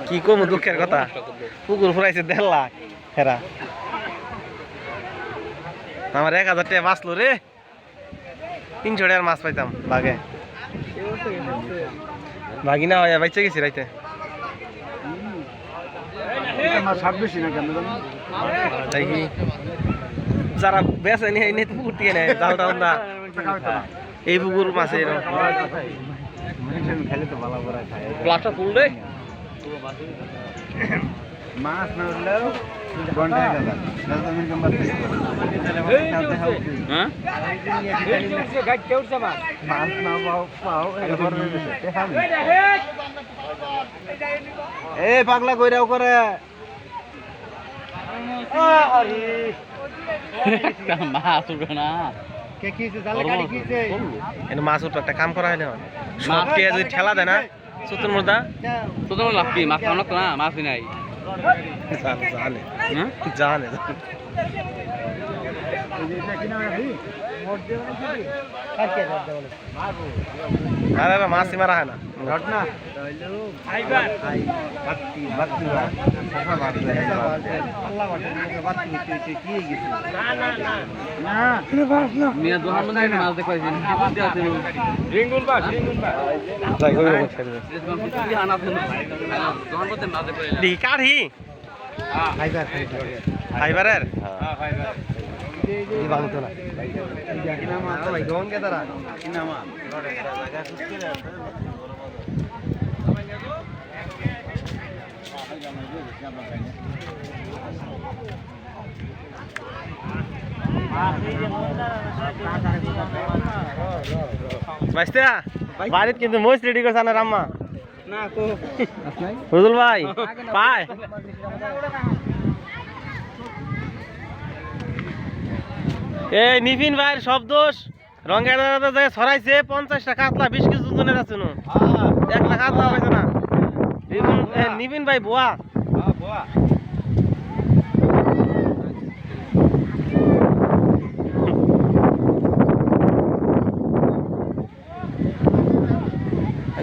কি কম দুঃখের কথা পুকুর ফুরাইছে 1.5 লাখ হেরা আমার 1000 টাকা বাঁচলো রে 300 টাকার মাছ পাইতাম বাঘে বাঘি না হয় বাইচে গেছি রাইতে তাই কি যারা বেছে নিয়ে এনে পুকুর থেকে নেয় জাল টাল না এই পুকুর মাছে প্লাস্টার ফুল রে মাছ না উঠলেও ঘন্টা 1000 মাছ না পাও এ পাগলা কইরাও করে মাছ উঠবে না মাছ উঠলো একটা কাম করা হয় না সবকে যদি ঠেলা দেয় না সুতোর মধ্যে তোদের লাভ কি মাছ খাওয়ানো তো না মাছই নাই জানে আরে মাছই মারা হয় না ঘটনা কাঠি ফাইবারের বাড়িতে কিন্তু মোস্ট রেডি করছে না রাম্মা না তো রুদুল ভাই পায় এই নিফিন ভাইয়ের সব দোষ রঙের জায়গায় ছড়াইছে 50টা কাতলা 20 কেজি ওজনের আছে নো 1 লাখ কাতলা পাইছে না নিফিন ভাই বুয়া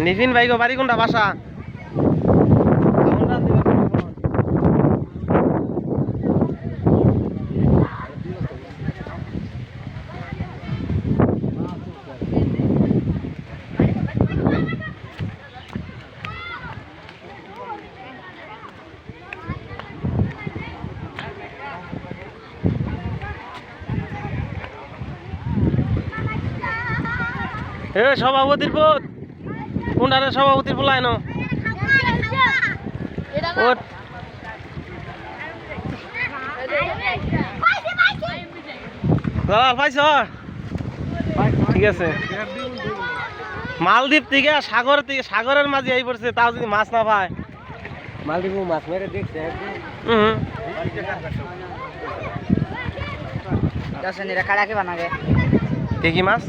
নিফিন ভাই গো বাড়ি কোনটা বাসা এ সভাপতির পদ কোনটারে সভাপতির বলায় না পাইছ ঠিক আছে মালদ্বীপ থেকে সাগরের মাঝে এই পড়ছে তাও যদি মাছ না পায় মালদ্বীপ মাছ মেরে দেখছে কি মাছ